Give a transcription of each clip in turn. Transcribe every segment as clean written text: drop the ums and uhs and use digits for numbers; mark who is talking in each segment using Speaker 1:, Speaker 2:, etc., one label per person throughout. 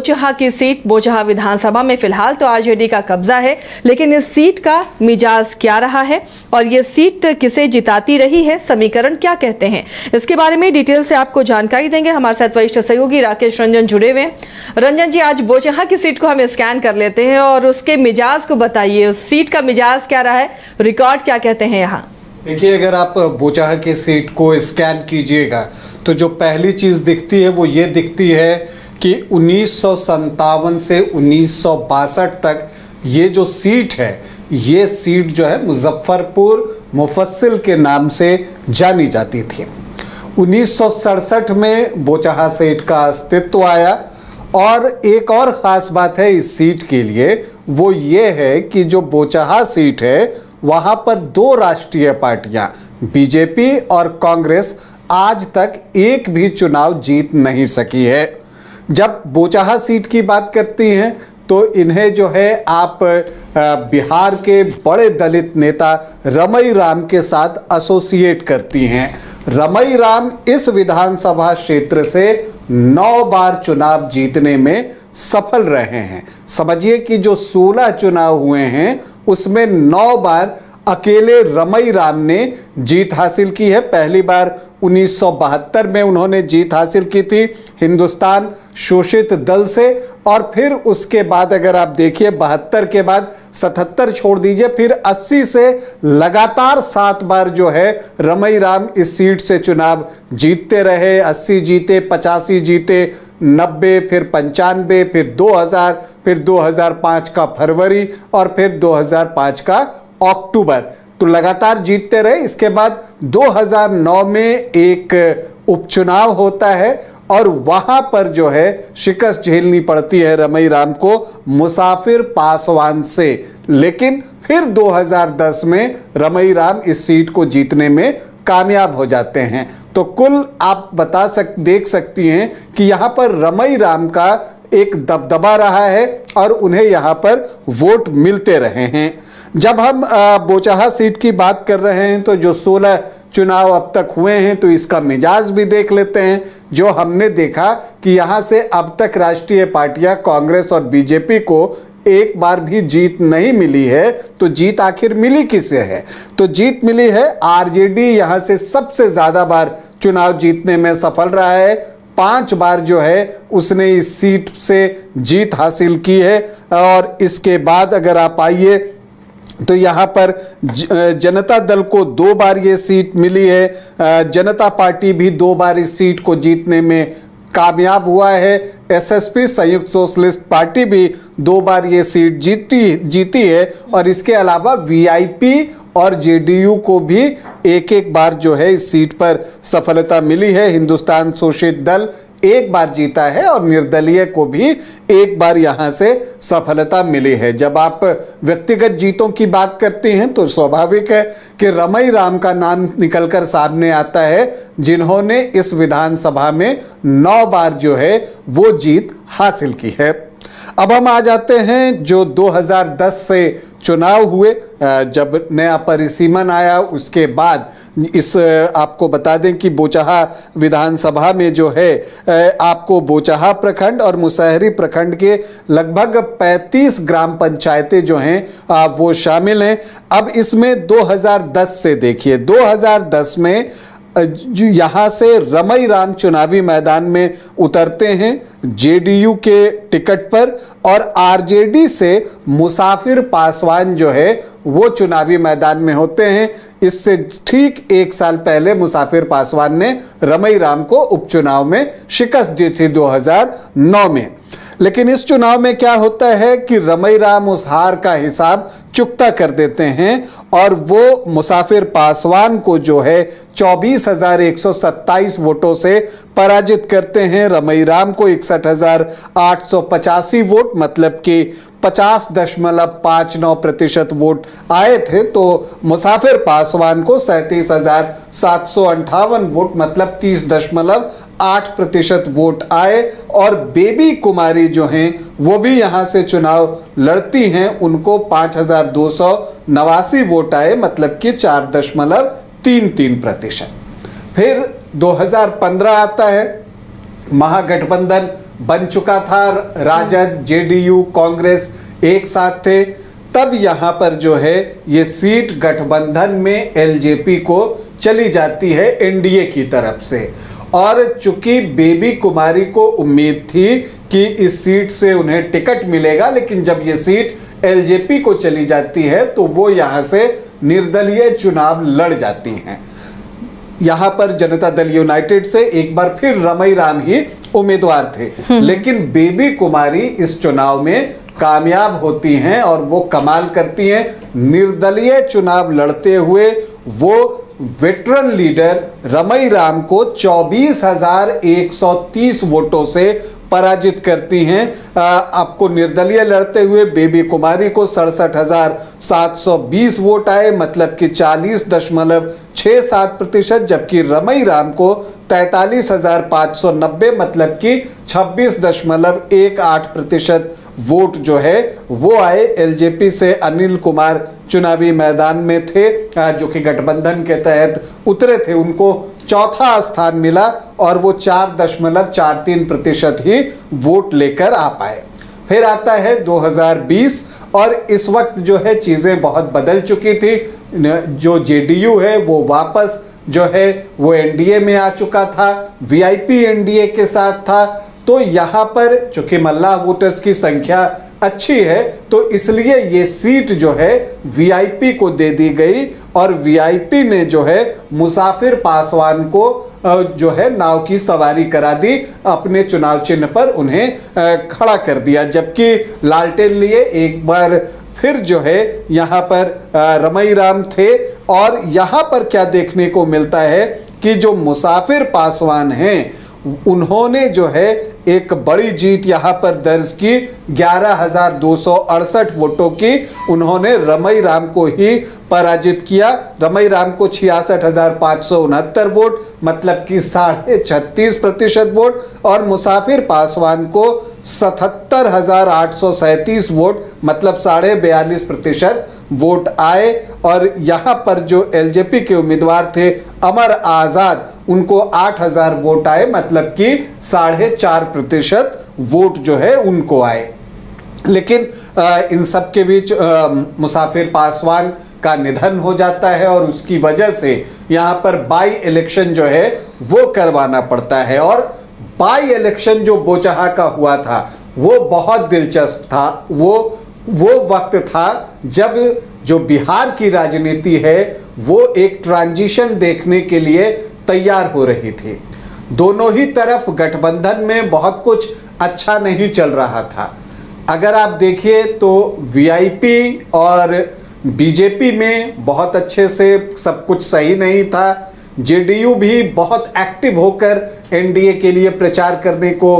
Speaker 1: बोचहा की सीट बोचहा विधानसभा में फिलहाल तो आरजेडी का कब्जा है, लेकिन इस सीट का मिजाज क्या रहा है और ये सीट किसे जिताती रही है, समीकरण क्या कहते हैं, इसके बारे में डिटेल से आपको जानकारी देंगे। हमारे साथ वरिष्ठ सहयोगी राकेश रंजन जुड़े हुए। रंजन जी, आज बोचहा की सीट को हम स्कैन कर लेते हैं और उसके मिजाज को बताइए, उस सीट का मिजाज क्या रहा है, रिकॉर्ड क्या कहते हैं यहाँ।
Speaker 2: देखिए, अगर आप बोचहा की सीट को स्कैन कीजिएगा तो जो पहली चीज़ दिखती है वो ये दिखती है कि 1957 से 1962 तक ये जो सीट है, ये सीट जो है मुजफ्फरपुर मुफस्सिल के नाम से जानी जाती थी। 1967 में बोचहा सीट का अस्तित्व आया और एक और ख़ास बात है इस सीट के लिए, वो ये है कि जो बोचहा सीट है वहाँ पर दो राष्ट्रीय पार्टियां बीजेपी और कांग्रेस आज तक एक भी चुनाव जीत नहीं सकी है। जब बोचहा सीट की बात करती हैं तो इन्हें जो है आप बिहार के बड़े दलित नेता रमई राम के साथ एसोसिएट करती हैं। रमई राम इस विधानसभा क्षेत्र से 9 बार चुनाव जीतने में सफल रहे हैं। समझिए कि जो 16 चुनाव हुए हैं उसमें 9 बार अकेले रमई राम ने जीत हासिल की है। पहली बार 1972 में उन्होंने जीत हासिल की थी हिंदुस्तान शोषित दल से, और फिर उसके बाद अगर आप देखिए 72 के बाद 77 छोड़ दीजिए, फिर 80 से लगातार 7 बार जो है रमई राम इस सीट से चुनाव जीतते रहे। 80 जीते, 85 जीते, 90, फिर 95, फिर 2000, फिर 2005 का फरवरी और फिर 2005 का अक्टूबर, तो लगातार जीतते रहे। इसके बाद 2009 में एक उपचुनाव होता है और वहां पर जो है शिकस्त झेलनी पड़ती है रमई राम को मुसाफिर पासवान से, लेकिन फिर 2010 में रमई राम इस सीट को जीतने में कामयाब हो जाते हैं। तो कुल आप देख सकती हैं कि यहां पर रमई राम का एक दबदबा रहा है और उन्हें यहां पर वोट मिलते रहे हैं। जब हम बोचहा सीट की बात कर रहे हैं तो जो 16 चुनाव अब तक हुए हैं तो इसका मिजाज भी देख लेते हैं। जो हमने देखा कि यहां से अब तक राष्ट्रीय पार्टियां कांग्रेस और बीजेपी को एक बार भी जीत नहीं मिली है, तो जीत आखिर मिली किसे है? तो जीत मिली है आरजेडी। यहां से सबसे ज्यादा बार चुनाव जीतने में सफल रहा है। 5 बार जो है उसने इस सीट से जीत हासिल की है। और इसके बाद अगर आप आइए तो यहाँ पर जनता दल को 2 बार ये सीट मिली है। जनता पार्टी भी 2 बार इस सीट को जीतने में कामयाब हुआ है। एसएसपी संयुक्त सोशलिस्ट पार्टी भी 2 बार ये सीट जीती है। और इसके अलावा वीआईपी और जेडीयू को भी एक बार जो है इस सीट पर सफलता मिली है। हिंदुस्तान शोषित दल 1 बार जीता है और निर्दलीय को भी 1 बार यहां से सफलता मिली है। जब आप व्यक्तिगत जीतों की बात करते हैं तो स्वाभाविक है कि रमई राम का नाम निकलकर सामने आता है, जिन्होंने इस विधानसभा में 9 बार जो है वो जीत हासिल की है। अब हम आ जाते हैं जो 2010 से चुनाव हुए, जब नया परिसीमन आया उसके बाद इस आपको बता दें कि बोचहा विधानसभा में जो है आपको बोचहा प्रखंड और मुसहरी प्रखंड के लगभग 35 ग्राम पंचायतें जो हैं वो शामिल हैं। अब इसमें 2010 से देखिए, 2010 में यहाँ से रमई राम चुनावी मैदान में उतरते हैं जेडीयू के टिकट पर, और आरजेडी से मुसाफिर पासवान जो है वो चुनावी मैदान में होते हैं। इससे ठीक 1 साल पहले मुसाफिर पासवान ने रमई राम को उपचुनाव में शिकस्त दी थी 2009 में। लेकिन इस चुनाव में क्या होता है कि रमई राम उस हार का हिसाब चुकता कर देते हैं और वो मुसाफिर पासवान को जो है 24,127 वोटों से पराजित करते हैं। रमई राम को 61,885 वोट, मतलब कि 50.59% वोट आए थे, तो मुसाफिर पासवान को 37,758 वोट, मतलब 30.8% वोट आए। और बेबी कुमारी जो हैं वो भी यहां से चुनाव लड़ती हैं, उनको 5,289 वोट आए, मतलब कि 4.33%। फिर 2015 आता है। महागठबंधन बन चुका था, राजद, जेडीयू, कांग्रेस एक साथ थे, तब यहाँ पर जो है ये सीट गठबंधन में एलजेपी को चली जाती है एनडीए की तरफ से। और चूंकि बेबी कुमारी को उम्मीद थी कि इस सीट से उन्हें टिकट मिलेगा, लेकिन जब ये सीट एलजेपी को चली जाती है तो वो यहाँ से निर्दलीय चुनाव लड़ जाती हैं। यहाँ पर जनता दल यूनाइटेड से एक बार फिर रमई राम ही उम्मीदवार थे, लेकिन बेबी कुमारी इस चुनाव में कामयाब होती हैं और वो कमाल करती हैं। निर्दलीय चुनाव लड़ते हुए वो वेटरन लीडर रमई राम को 24,130 वोटों से पराजित करती हैं। आपको निर्दलीय लड़ते हुए बेबी कुमारी को 67,720 वोट आए, मतलब कि 40.67%, जबकि रमई राम को 43,590 मतलब कि 26.18% वोट जो है वो आए। एलजेपी से अनिल कुमार चुनावी मैदान में थे, जो कि गठबंधन के तहत उतरे थे, उनको चौथा स्थान मिला और वो 4.43% ही वोट लेकर आ पाए। फिर आता है 2020 और इस वक्त जो है चीजें बहुत बदल चुकी थी। जो जेडीयू है वो वापस जो है वो एनडीए में आ चुका था, वीआईपी एनडीए के साथ था। तो यहाँ पर चूंकि मल्लाह वोटर्स की संख्या अच्छी है तो इसलिए ये सीट जो है वीआईपी को दे दी गई और वीआईपी ने जो है मुसाफिर पासवान को जो है नाव की सवारी करा दी, अपने चुनाव चिन्ह पर उन्हें खड़ा कर दिया। जबकि लालटेन लिए एक बार फिर जो है यहाँ पर रमई राम थे। और यहाँ पर क्या देखने को मिलता है कि जो मुसाफिर पासवान हैं उन्होंने जो है एक बड़ी जीत यहाँ पर दर्ज की, 11,268 वोटों की उन्होंने रमई राम को ही पराजित किया। रमई राम को 66,569 वोट मतलब कि 36.5% वोट और मुसाफिर पासवान को 77,837 वोट मतलब 42.5% वोट आए। और यहाँ पर जो एलजेपी के उम्मीदवार थे अमर आजाद, उनको 8,000 वोट आए मतलब कि 4.5% वोट जो है उनको आए। लेकिन इन सब के बीच मुसाफिर पासवान का निधन हो जाता है और उसकी वजह से यहाँ पर बाई इलेक्शन जो है वो करवाना पड़ता है। और बाई इलेक्शन जो बोचहा का हुआ था वो बहुत दिलचस्प था। वो वक्त था जब जो बिहार की राजनीति है वो एक ट्रांजिशन देखने के लिए तैयार हो रही थी। दोनों ही तरफ गठबंधन में बहुत कुछ अच्छा नहीं चल रहा था। अगर आप देखिए तो वीआईपी और बीजेपी में बहुत अच्छे से सब कुछ सही नहीं था। जेडीयू भी बहुत एक्टिव होकर एनडीए के लिए प्रचार करने को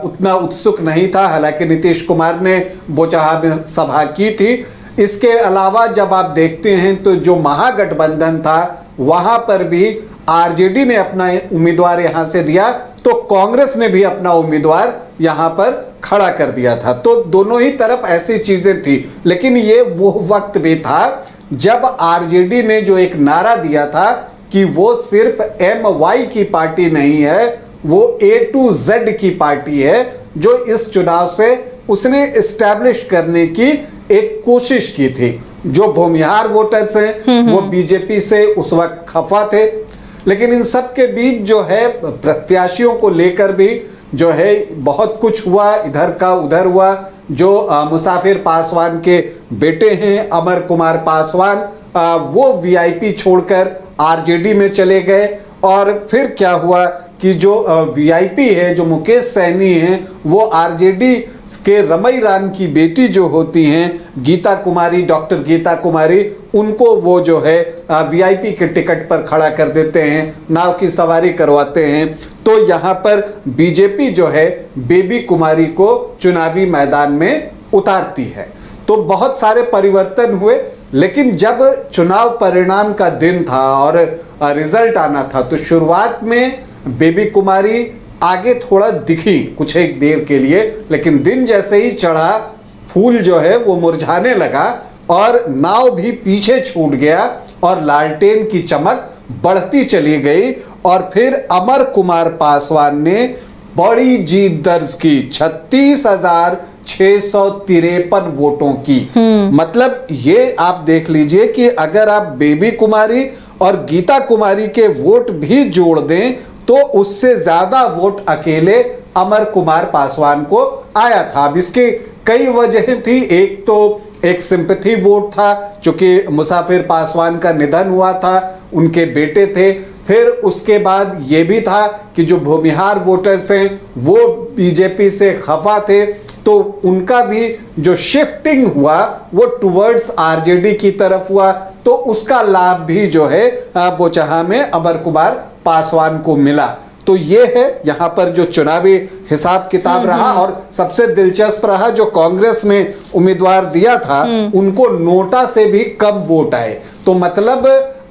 Speaker 2: उतना उत्सुक नहीं था, हालांकि नीतीश कुमार ने बोचहा में सभा की थी। इसके अलावा जब आप देखते हैं तो जो महागठबंधन था वहां पर भी आरजेडी ने अपना उम्मीदवार यहां से दिया तो कांग्रेस ने भी अपना उम्मीदवार यहां पर खड़ा कर दिया था। तो दोनों ही तरफ ऐसी चीजें थी। लेकिन ये वो वक्त भी था जब आरजेडी ने जो एक नारा दिया था कि वो सिर्फ MY की पार्टी नहीं है, वो A to Z की पार्टी है, जो इस चुनाव से उसने एस्टैब्लिश करने की एक कोशिश की थी। जो भूमिहार वोटर्स हैं वो बीजेपी से उस वक्त खफा थे। लेकिन इन सब के बीच जो है प्रत्याशियों को लेकर भी जो है बहुत कुछ हुआ, इधर का उधर हुआ। जो मुसाफिर पासवान के बेटे हैं अमर कुमार पासवान, वो वीआईपी छोड़कर आरजेडी में चले गए। और फिर क्या हुआ कि जो वीआईपी है, जो मुकेश सैनी हैं, वो आरजेडी के रमई राम की बेटी जो होती हैं गीता कुमारी, डॉक्टर गीता कुमारी, उनको वो जो है वीआईपी के टिकट पर खड़ा कर देते हैं, नाव की सवारी करवाते हैं। तो यहाँ पर बीजेपी जो है बेबी कुमारी को चुनावी मैदान में उतारती है। तो बहुत सारे परिवर्तन हुए। लेकिन जब चुनाव परिणाम का दिन था और रिजल्ट आना था तो शुरुआत में बेबी कुमारी आगे थोड़ा दिखी कुछ एक देर के लिए, लेकिन दिन जैसे ही चढ़ा फूल जो है वो मुरझाने लगा और नाव भी पीछे छूट गया और लालटेन की चमक बढ़ती चली गई। और फिर अमर कुमार पासवान ने बड़ी जीत दर्ज की 36,653 वोटों की। मतलब ये आप देख लीजिए कि अगर आप बेबी कुमारी और गीता कुमारी के वोट भी जोड़ दें तो उससे ज्यादा वोट अकेले अमर कुमार पासवान को आया था। अब इसके कई वजह थी। एक तो एक सिंपैथी वोट था, चूंकि मुसाफिर पासवान का निधन हुआ था, उनके बेटे थे। फिर उसके बाद ये भी था कि जो भूमिहार वोटर्स हैं वो बीजेपी से खफा थे, तो उनका भी जो शिफ्टिंग हुआ वो टुवर्ड्स आरजेडी की तरफ हुआ, तो उसका लाभ भी जो है बोचहा में अमर कुमार पासवान को मिला। तो ये है यहाँ पर जो चुनावी हिसाब किताब रहा। और सबसे दिलचस्प रहा, जो कांग्रेस ने उम्मीदवार दिया था उनको नोटा से भी कम वोट आए। तो मतलब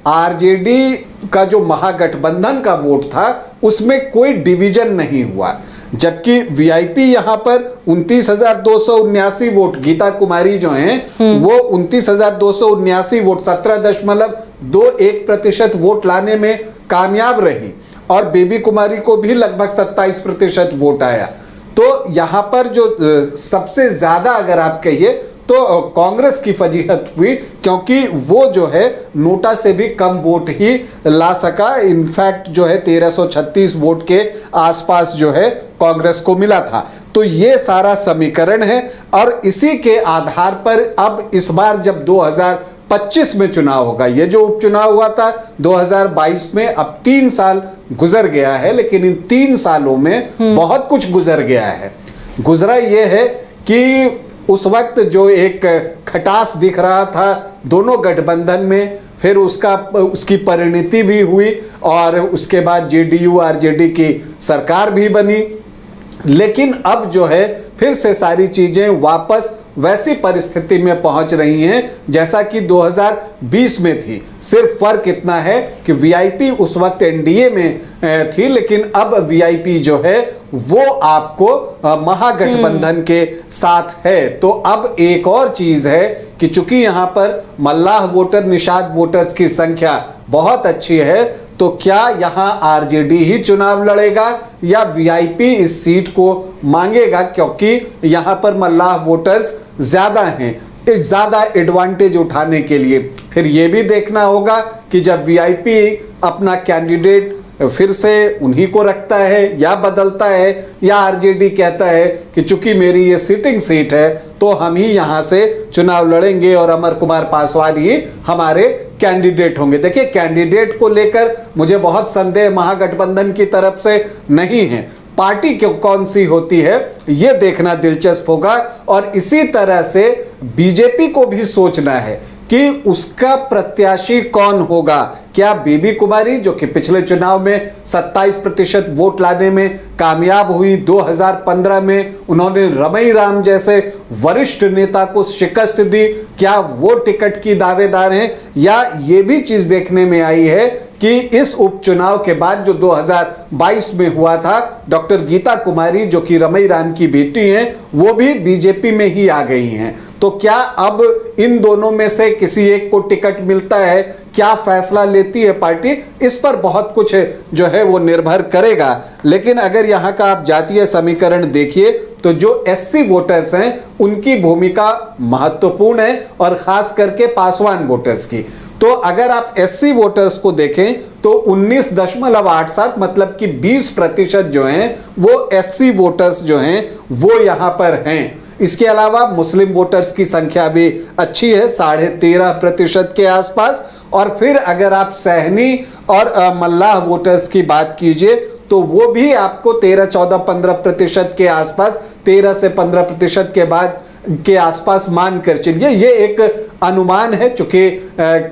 Speaker 2: आरजेडी का जो महागठबंधन का वोट था उसमें कोई डिवीजन नहीं हुआ, जबकि वीआईपी यहां पर 29,279 वोट, गीता कुमारी जो हैं वो 29,279 वोट 17.21% वोट लाने में कामयाब रही, और बेबी कुमारी को भी लगभग 27% वोट आया। तो यहां पर जो सबसे ज्यादा अगर आप कहिए तो कांग्रेस की फजीहत हुई, क्योंकि वो जो है नोटा से भी कम वोट ही ला सका। इनफैक्ट जो है 1336 वोट के आसपास जो है कांग्रेस को मिला था। तो ये सारा समीकरण है, और इसी के आधार पर अब इस बार जब 2025 में चुनाव होगा, ये जो उपचुनाव हुआ था 2022 में, अब 3 साल गुजर गया है, लेकिन इन 3 सालों में बहुत कुछ गुजर गया है। गुजरा ये है कि उस वक्त जो एक खटास दिख रहा था दोनों गठबंधन में, फिर उसकी परिणति भी हुई, और उसके बाद जेडीयू आरजेडी की सरकार भी बनी। लेकिन अब जो है फिर से सारी चीजें वापस वैसी परिस्थिति में पहुंच रही हैं जैसा कि 2020 में थी। सिर्फ फर्क इतना है कि वीआईपी उस वक्त एनडीए में थी, लेकिन अब वीआईपी जो है वो आपको महागठबंधन के साथ है। तो अब एक और चीज है कि चूंकि यहां पर मल्लाह वोटर, निषाद वोटर्स की संख्या बहुत अच्छी है, तो क्या यहां आरजेडी ही चुनाव लड़ेगा या वीआईपी इस सीट को मांगेगा, क्योंकि यहां पर मल्लाह वोटर्स ज्यादा हैं, ज्यादा एडवांटेज उठाने के लिए। फिर यह भी देखना होगा कि जब वीआईपी अपना कैंडिडेट फिर से उन्हीं को रखता है या बदलता है, या आरजेडी कहता है कि चूंकि मेरी ये सिटिंग सीट है तो हम ही यहां से चुनाव लड़ेंगे और अमर कुमार पासवान ही हमारे कैंडिडेट होंगे। देखिए, कैंडिडेट को लेकर मुझे बहुत संदेह महागठबंधन की तरफ से नहीं है, पार्टी क्यों कौन सी होती है यह देखना दिलचस्प होगा। और इसी तरह से बीजेपी को भी सोचना है कि उसका प्रत्याशी कौन होगा। क्या बेबी कुमारी, जो कि पिछले चुनाव में 27% वोट लाने में कामयाब हुई, 2015 में उन्होंने रमई राम जैसे वरिष्ठ नेता को शिकस्त दी, क्या वो टिकट की दावेदार हैं? या ये भी चीज देखने में आई है कि इस उपचुनाव के बाद जो 2022 में हुआ था, डॉक्टर गीता कुमारी जो कि रमई राम की बेटी हैं, वो भी बीजेपी में ही आ गई हैं। तो क्या अब इन दोनों में से किसी एक को टिकट मिलता है? क्या फैसला लेती है पार्टी? इस पर बहुत कुछ जो है वो निर्भर करेगा। लेकिन अगर यहां का आप जातीय समीकरण देखिए तो जो एससी वोटर्स हैं उनकी भूमिका महत्वपूर्ण है, और खास करके पासवान वोटर्स की। तो अगर आप एससी वोटर्स को देखें तो 19.87 मतलब कि 20% जो हैं वो एससी वोटर्स जो हैं वो यहां पर हैं। इसके अलावा मुस्लिम वोटर्स की संख्या भी अच्छी है, 13.5% के आसपास। और फिर अगर आप सहनी और मल्लाह वोटर्स की बात कीजिए तो वो भी आपको 13, 14, 15% के आसपास, 13 से 15% के बाद के आसपास मानकर चलिए। ये एक अनुमान है, चूंकि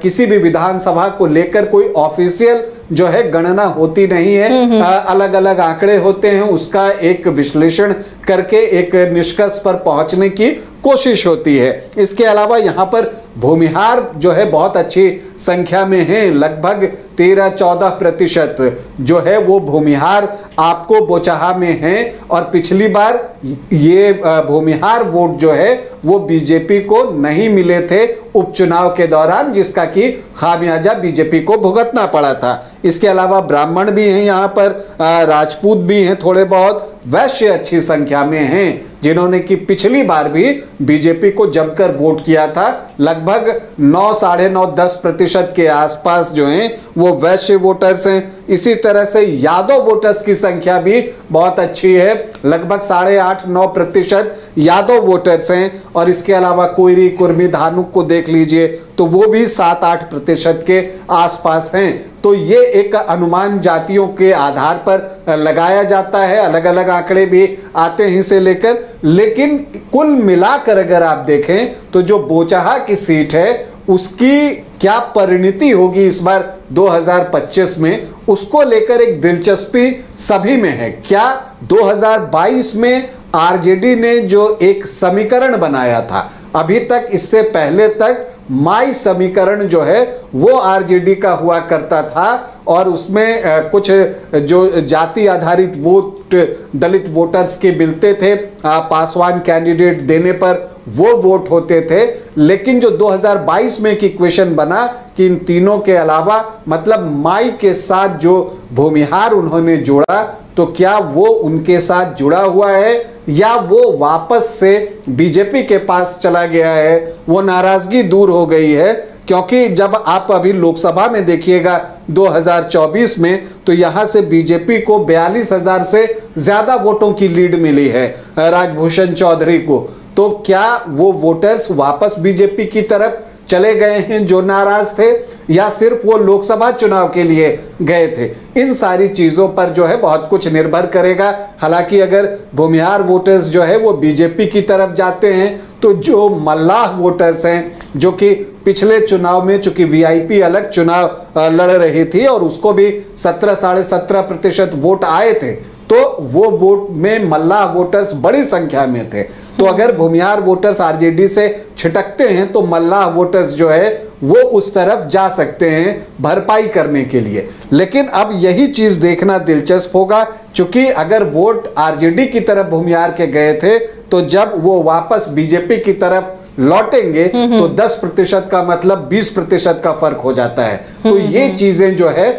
Speaker 2: किसी भी विधानसभा को लेकर कोई ऑफिशियल जो है गणना होती नहीं है, अलग अलग आंकड़े होते हैं, उसका एक विश्लेषण करके एक निष्कर्ष पर पहुंचने की कोशिश होती है। इसके अलावा यहाँ पर भूमिहार जो है बहुत अच्छी संख्या में है, लगभग 13-14% जो है वो भूमिहार आपको बोचहा में है। और पिछली बार ये भूमिहार वोट जो है वो बीजेपी को नहीं मिले थे उपचुनाव के दौरान, जिसका कि खामियाजा बीजेपी को भुगतना पड़ा था। इसके अलावा ब्राह्मण भी हैं यहाँ पर, राजपूत भी हैं थोड़े बहुत, वैश्य अच्छी संख्या में हैं जिन्होंने कि पिछली बार भी बीजेपी को जमकर वोट किया था। लगभग 9, साढ़े 9, 10% के आसपास जो हैं वो वैश्य वोटर्स हैं। इसी तरह से यादव वोटर्स की संख्या भी बहुत अच्छी है, लगभग 8.5, 9% यादव वोटर्स हैं। और इसके अलावा कोयरी, कुर्मी, धानुक को देख लीजिए तो वो भी 7-8% के आसपास हैं। तो ये एक अनुमान जातियों के आधार पर लगाया जाता है, अलग अलग आंकड़े भी आते हैं इसे लेकर। लेकिन कुल मिलाकर अगर आप देखें तो जो बोचहा की सीट है उसकी क्या परिणति होगी इस बार 2025 में, उसको लेकर एक दिलचस्पी सभी में है। क्या 2022 में आरजेडी ने जो एक समीकरण बनाया था, अभी तक इससे पहले तक माई समीकरण जो है वो आरजेडी का हुआ करता था और उसमें कुछ जो जाति आधारित वोट दलित वोटर्स के मिलते थे, पासवान कैंडिडेट देने पर वो वोट होते थे। लेकिन जो 2022 में एक इक्वेशन बना कि इन तीनों के अलावा मतलब माई के साथ जो भूमिहार उन्होंने जोड़ा, तो क्या वो उनके साथ जुड़ा हुआ है या वो वापस से बीजेपी के पास चला गया है, वो नाराजगी दूर हो गई है। क्योंकि जब आप अभी लोकसभा में देखिएगा 2024 में तो यहां से बीजेपी को 42,000 से ज्यादा वोटों की लीड मिली है राजभूषण चौधरी को। तो क्या वो वोटर्स वापस बीजेपी की तरफ चले गए हैं जो नाराज थे, या सिर्फ वो लोकसभा चुनाव के लिए गए थे? इन सारी चीजों पर जो है बहुत कुछ निर्भर करेगा। हालांकि अगर भूमिहार वोटर्स जो है वो बीजेपी की तरफ जाते हैं तो जो मल्लाह वोटर्स हैं जो कि पिछले चुनाव में चूंकि वीआईपी अलग चुनाव लड़ रही थी और उसको भी 17, 17.5% वोट आए थे, तो वो वोट में मल्लाह वोटर्स बड़ी संख्या में थे। तो अगर भूमिहार वोटर्स आरजेडी से छिटकते हैं तो मल्लाह वोटर्स जो है वो उस तरफ जा सकते हैं भरपाई करने के लिए। लेकिन अब यही चीज देखना दिलचस्प होगा, क्योंकि अगर वोट आरजेडी की तरफ भूमिहार के गए थे तो जब वो वापस बीजेपी की तरफ लौटेंगे तो 10% का मतलब 20% का फर्क हो जाता है। तो ये चीजें जो है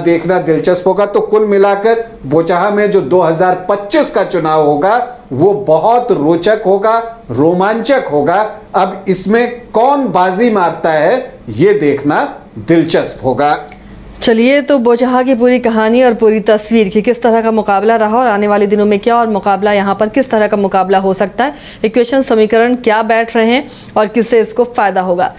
Speaker 2: देखना दिलचस्प होगा। तो कुल मिलाकर बोचहा में जो 2025 का चुनाव होगा वो बहुत रोचक होगा, रोमांचक होगा। अब इसमें कौन बाजी मारता है ये देखना दिलचस्प होगा।
Speaker 1: चलिए, तो बोचहा की पूरी कहानी और पूरी तस्वीर कि किस तरह का मुकाबला रहा और आने वाले दिनों में क्या और मुकाबला यहाँ पर किस तरह का मुकाबला हो सकता है, इक्वेशन समीकरण क्या बैठ रहे हैं और किससे इसको फायदा होगा।